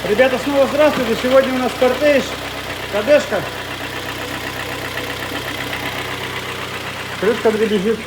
Ребята, снова здравствуйте. Сегодня у нас кортеж, кадешка. Крышка дребезжит.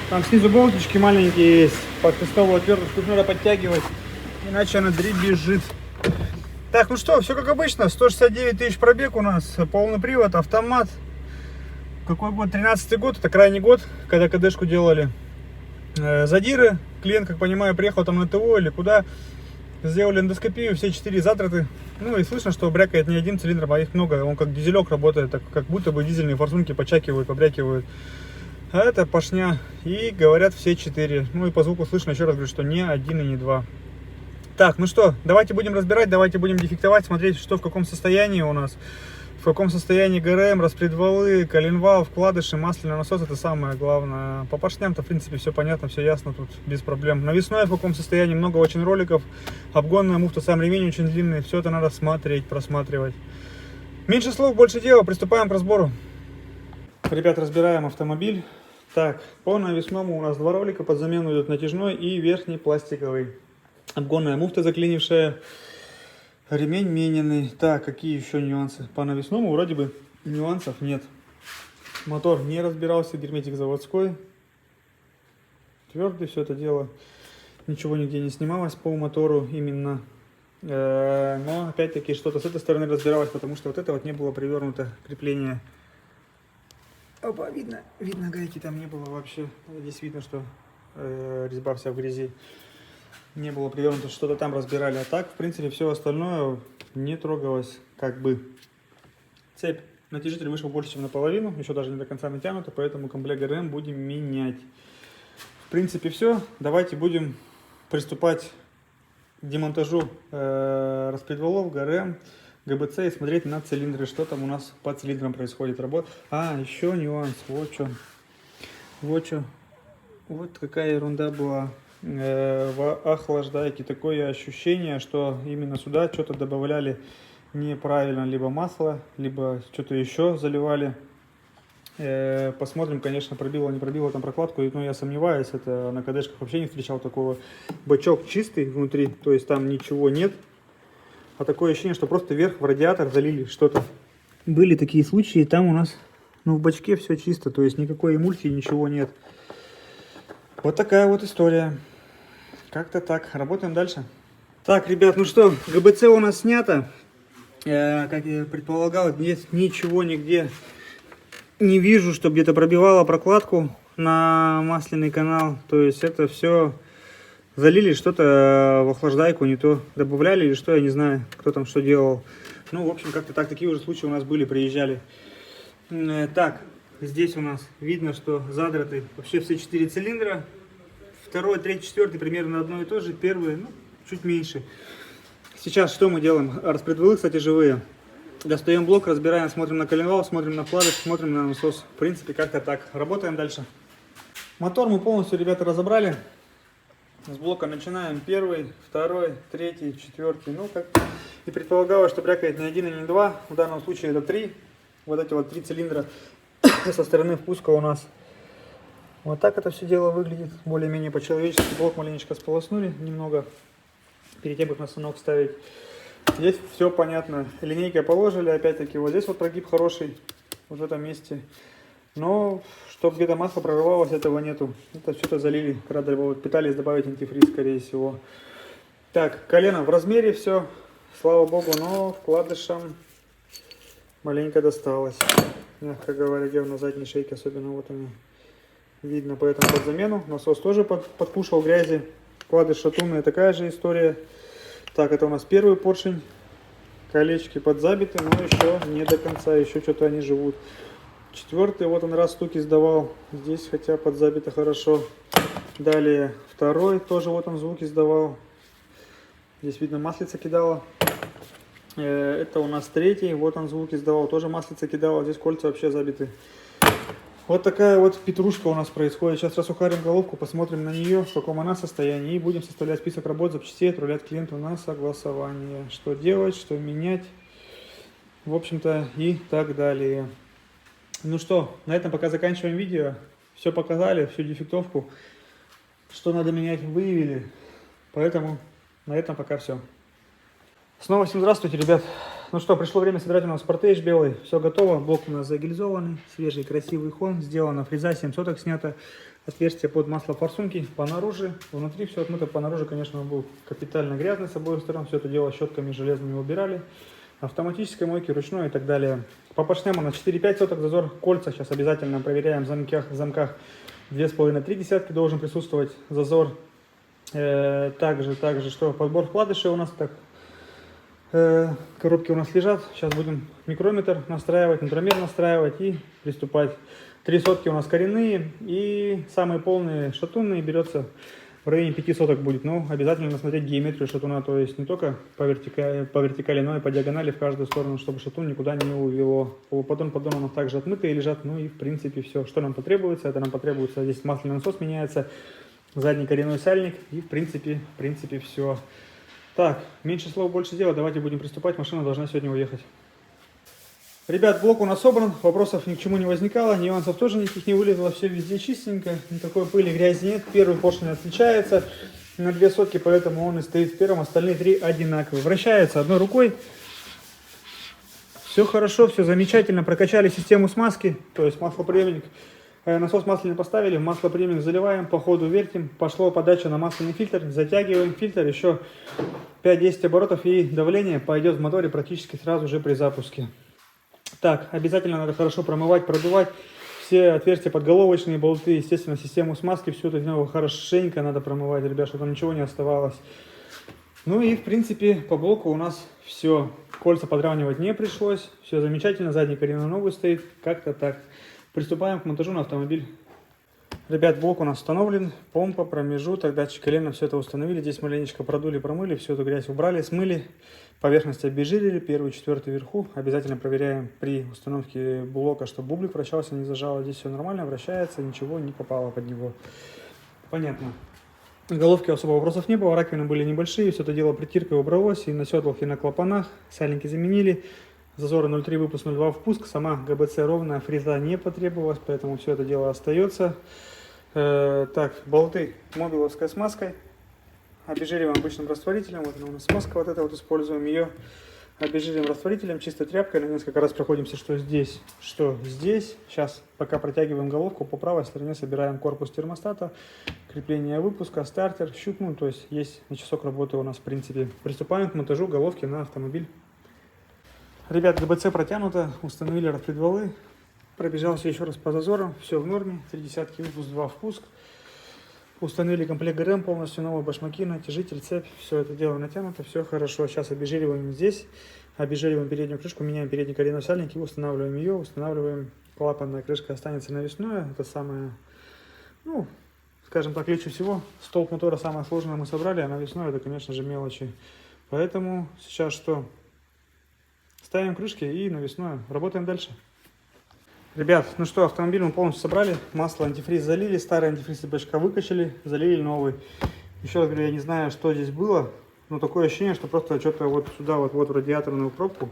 Там снизу болтички маленькие есть. Под крестовую отвертку надо подтягивать, иначе она дребезжит. Так, ну что, все как обычно. 169 тысяч пробег у нас. Полный привод, автомат. Какой год? 13-й год. Это крайний год, когда кадешку делали. Задиры. Клиент, как понимаю, приехал там на ТО или куда. Сделали эндоскопию, все 4 затраты. Ну и слышно, что брякает не один цилиндр, а их много. Он как дизелек работает, так, как будто бы дизельные форсунки почакивают, побрякивают. А это поршня. И говорят все 4. Ну и по звуку слышно, еще раз говорю, что не один и не два. Так, ну что, давайте будем разбирать, давайте будем дефектовать, смотреть, что в каком состоянии у нас. В каком состоянии ГРМ, распредвалы, коленвал, вкладыши, масляный насос, это самое главное. По поршням-то, в принципе, все понятно, все ясно, тут без проблем. Навесное в каком состоянии, много очень роликов, обгонная муфта, сам ремень очень длинный, все это надо смотреть, просматривать. Меньше слов, больше дела, приступаем к разбору. Ребят, разбираем автомобиль. Так, по навесному у нас два ролика, под замену идет натяжной и верхний пластиковый. Обгонная муфта заклинившая. Ремень мененный. Так, какие еще нюансы? По навесному вроде бы нюансов нет. Мотор не разбирался, герметик заводской. Твердый все это дело. Ничего нигде не снималось по мотору именно. Но опять-таки что-то с этой стороны разбиралось, потому что вот это вот не было привернуто крепление. Опа, видно гайки там не было вообще. Здесь видно, что резьба вся в грязи. Не было привернуто, что-то там разбирали. А так, в принципе, все остальное не трогалось как бы. Цепь натяжитель вышел больше, чем наполовину. Еще даже не до конца натянута, поэтому комплект ГРМ будем менять. В принципе, все. Давайте будем приступать к демонтажу распредвалов, ГРМ, ГБЦ и смотреть на цилиндры, что там у нас по цилиндрам происходит. А, еще нюанс. Вот что. Вот какая ерунда была. В охлаждайке такое ощущение, что именно сюда что-то добавляли неправильно, либо масло, либо что-то еще заливали. Посмотрим, конечно, пробило, не пробило там прокладку, но я сомневаюсь, это на кадешках вообще не встречал такого. Бачок чистый внутри, то есть там ничего нет, а такое ощущение, что просто вверх в радиатор залили что-то. Были такие случаи, там у нас в бачке все чисто, то есть никакой эмульсии, ничего нет. Вот такая вот история. Как-то так. Работаем дальше. Так, ребят, ну что, ГБЦ у нас снято. Как я предполагал, здесь ничего нигде не вижу, что где-то пробивало прокладку на масляный канал. То есть это все залили что-то в охлаждайку, не то добавляли или что, я не знаю, кто там что делал. Ну, в общем, как-то так, такие уже случаи у нас были, приезжали. Так, здесь у нас видно, что задраты вообще все 4 цилиндра. Второй, третий, четвертый примерно одно и то же. Первый, чуть меньше. Сейчас что мы делаем? Распредвалы, кстати, живые. Достаем блок, разбираем, смотрим на коленвал, смотрим на вкладыш, смотрим на насос. В принципе, как-то так. Работаем дальше. Мотор мы полностью, ребята, разобрали. С блока начинаем. Первый, второй, третий, четвертый. Ну, как и предполагалось, что брякает не один и не два. В данном случае это 3. Вот эти вот 3 цилиндра со стороны впуска у нас. Вот так это все дело выглядит, более-менее по-человечески. Блок маленечко сполоснули немного, перед тем, как на станок ставить. Здесь все понятно. Линейкой положили, опять-таки вот здесь вот прогиб хороший, вот в этом месте. Но, чтобы где-то масло прорывалось, этого нету. Это что-то залили, когда пытались добавить антифриз, скорее всего. Так, колено в размере все, слава богу, но вкладышам маленько досталось. Мягко говоря, где на задней шейке, особенно вот они. Видно, поэтому под замену. Насос тоже подпушил грязи. Вкладыш шатунная, такая же история. Так, это у нас первый поршень. Колечки подзабиты, но еще не до конца. Еще что-то они живут. Четвертый, вот он раз стуки сдавал. Здесь хотя подзабито хорошо. Далее второй, тоже вот он звуки сдавал. Здесь видно маслица кидала. Это у нас третий, вот он звуки сдавал. Тоже маслица кидала. Здесь кольца вообще забиты. Вот такая вот петрушка у нас происходит. Сейчас рассухарим головку, посмотрим на нее, в каком она состоянии. И будем составлять список работ, запчастей, отправлять клиенту на согласование. Что делать, что менять, в общем-то, и так далее. Ну что, на этом пока заканчиваем видео. Все показали, всю дефектовку. Что надо менять, выявили. Поэтому на этом пока все. Снова всем здравствуйте, ребят. Ну что, пришло время собирать у нас Sportage белый. Все готово. Блок у нас загильзованный, свежий, красивый хон. Сделана фреза, 7 соток снято. Отверстие под масло форсунки по наружу. Внутри все отмыто. По наружу, конечно, он был капитально грязный с обоих сторон. Все это дело щетками железными убирали. Автоматической мойки, ручной и так далее. По поршням у нас 4-5 соток зазор. Кольца сейчас обязательно проверяем в замках. 2,5-3 десятки должен присутствовать зазор. Также, что подбор вкладышей у нас так. Коробки у нас лежат. Сейчас будем микрометр настраивать, нутромер настраивать и приступать. 3 сотки у нас коренные и самые полные шатунные берется в районе 5 соток будет. Но обязательно смотреть геометрию шатуна, то есть не только по вертикали, но и по диагонали в каждую сторону, чтобы шатун никуда не увело. Поддон у нас также отмытые лежат. Ну и в принципе все, что нам потребуется. Это нам потребуется, здесь масляный насос меняется, задний коренной сальник и в принципе все. Так, меньше слов, больше дела. Давайте будем приступать. Машина должна сегодня уехать. Ребят, блок у нас собран. Вопросов ни к чему не возникало. Нюансов тоже никаких не вылезло. Все везде чистенько. Никакой пыли, грязи нет. Первый поршень отличается на 2 сотки, поэтому он и стоит в первом. Остальные 3 одинаковые. Вращается одной рукой. Все хорошо, все замечательно. Прокачали систему смазки. То есть маслоприемник. Насос масляный поставили, маслоприемник заливаем, по ходу вертим, пошло подача на масляный фильтр, затягиваем фильтр, еще 5-10 оборотов и давление пойдет в моторе практически сразу же при запуске. Так, обязательно надо хорошо промывать, продувать все отверстия подголовочные, болты, естественно, систему смазки, все это дело хорошенько надо промывать, ребят, чтобы там ничего не оставалось. Ну и в принципе по блоку у нас все, кольца подравнивать не пришлось, все замечательно, задний коренной новый стоит, как-то так. Приступаем к монтажу на автомобиль. Ребят, блок у нас установлен, помпа, промежуток, датчик колена, все это установили. Здесь маленечко продули, промыли, всю эту грязь убрали, смыли. Поверхность обезжирили, первый, четвертый вверху. Обязательно проверяем при установке блока, чтобы бублик вращался, не зажало. Здесь все нормально, вращается, ничего не попало под него. Понятно. Головки особо вопросов не было, раковины были небольшие, все это дело притиркой убралось, и на седлах, и на клапанах. Сальники заменили. Зазоры 0,3 выпуск, 0,2 впуск. Сама ГБЦ ровная, фреза не потребовалась, поэтому все это дело остается. Так, болты мобиловской смазкой. Обезжириваем обычным растворителем. Вот она у нас смазка, вот это вот используем ее. Обезжириваем растворителем, чистой тряпкой. На несколько раз проходимся, что здесь, что здесь. Сейчас, пока протягиваем головку, по правой стороне собираем корпус термостата. Крепление выпуска, стартер, щуп. Ну, то есть на часок работы у нас в принципе. Приступаем к монтажу головки на автомобиль. Ребят, ГБЦ протянуто, установили распредвалы, пробежался еще раз по зазорам, все в норме, 3 десятки выпуск, 2 впуск. Установили комплект ГРМ полностью, новые башмаки, натяжитель, цепь, все это дело натянуто, все хорошо. Сейчас обезжириваем здесь, обезжириваем переднюю крышку, меняем передний коренной сальник и устанавливаем ее, устанавливаем, клапанная крышка останется навесное, это самое, ну, скажем так, легче всего. Столб мотора самое сложное мы собрали, а навесное это, конечно же, мелочи. Поэтому сейчас что? Ставим крышки и навесное. Работаем дальше. Ребят, ну что, автомобиль мы полностью собрали. Масло, антифриз залили. Старый антифриз из бачка выкачали. Залили новый. Еще раз говорю, я не знаю, что здесь было. Но такое ощущение, что просто что-то вот сюда, вот в радиаторную пробку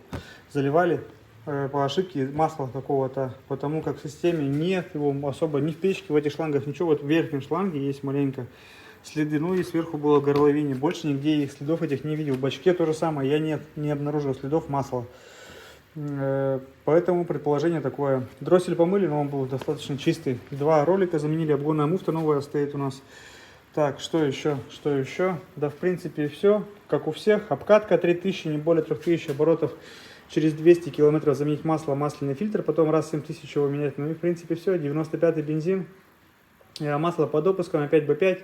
заливали по ошибке масла какого-то. Потому как в системе нет его особо ни в печке, в этих шлангах, ничего. Вот в верхнем шланге есть маленько следы. Ну и сверху было в горловине. Больше нигде их следов этих не видел. В бачке то же самое. Я не обнаружил следов масла. Поэтому предположение такое. Дроссель помыли, но он был достаточно чистый. 2 ролика заменили, обгонная муфта новая стоит у нас. Так, что еще? Да, в принципе, все. Как у всех. Обкатка 3000, не более 3000 оборотов. Через 200 километров заменить масло, масляный фильтр. Потом раз 7000 его менять. Ну и в принципе все. 95-й бензин. Масло под допуском, опять B5.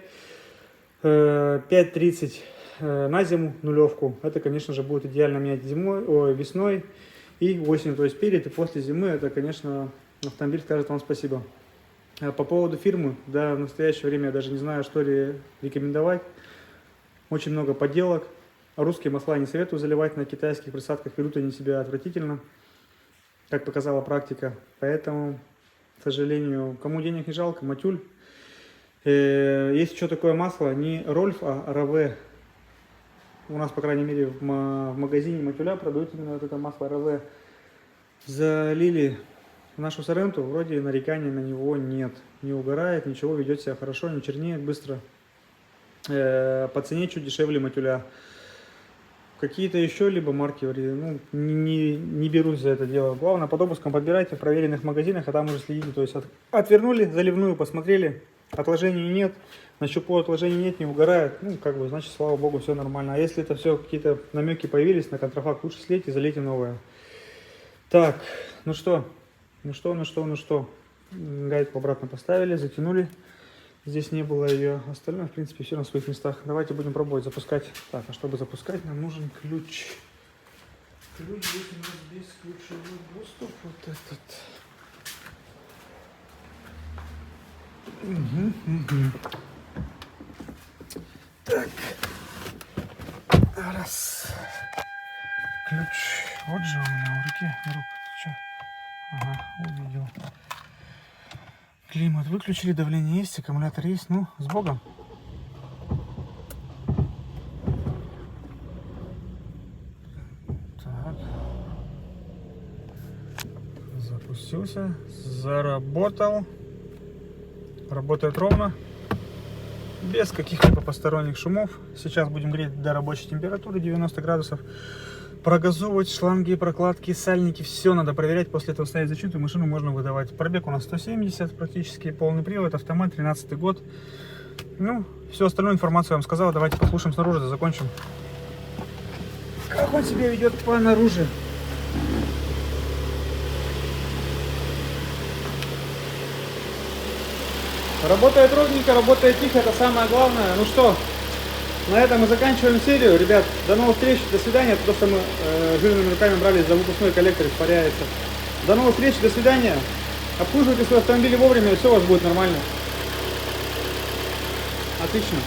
5.30 на зиму, нулевку. Это, конечно же, будет идеально менять весной и осенью. То есть перед и после зимы. Это, конечно, автомобиль скажет вам спасибо. По поводу фирмы, да, в настоящее время я даже не знаю, что ли рекомендовать. Очень много подделок. Русские масла не советую заливать на китайских присадках. Ведут они себя отвратительно, как показала практика. Поэтому, к сожалению, кому денег не жалко, Матюль. Есть еще такое масло, не Рольф, а РВ. У нас, по крайней мере, в магазине Матюля продают именно вот это масло РВ. Залили в нашу Соренту, вроде нареканий на него нет. Не угорает, ничего, ведет себя хорошо, не чернеет быстро. По цене чуть дешевле Матюля. какие-то еще либо марки, ну, не берусь за это дело. Главное, под обыском подбирайте в проверенных магазинах, а там уже следите. То есть отвернули заливную, посмотрели, отложений нет, на щупу отложений нет, не угорает. Ну, как бы, значит, слава богу, все нормально. А если это все, какие-то намеки появились на контрафакт, лучше слейте, залейте новое. Так, ну что. Гайку обратно поставили, затянули. Здесь не было ее. Остальное, в принципе, все на своих местах. Давайте будем пробовать запускать. Так, а чтобы запускать, нам нужен ключ. Ключ здесь у нас бесключевой доступ. Вот этот. Так. Раз. Ключ. Вот же у меня в руке. Рука, ты что? Ага, увидел. Климат выключили, давление есть, аккумулятор есть. Ну, с Богом. Так. Запустился. Заработал. Работает ровно. Без каких-либо посторонних шумов. Сейчас будем греть до рабочей температуры 90 градусов. Прогазовывать шланги, прокладки, сальники, все надо проверять. После этого ставить зачет, и машину можно выдавать. Пробег у нас 170, практически полный привод, автомат, 13 год. Ну, всю остальную информацию я вам сказал. Давайте послушаем снаружи, да закончим. Как он себя ведет по наружу? Работает ровненько, работает тихо, это самое главное. Ну что, на этом мы заканчиваем серию. Ребят, до новых встреч, до свидания. Это то, что мы жирными руками брали за выпускной коллектор, испаряется. До новых встреч, до свидания. Обслуживайте свой автомобиль вовремя, и все у вас будет нормально. Отлично.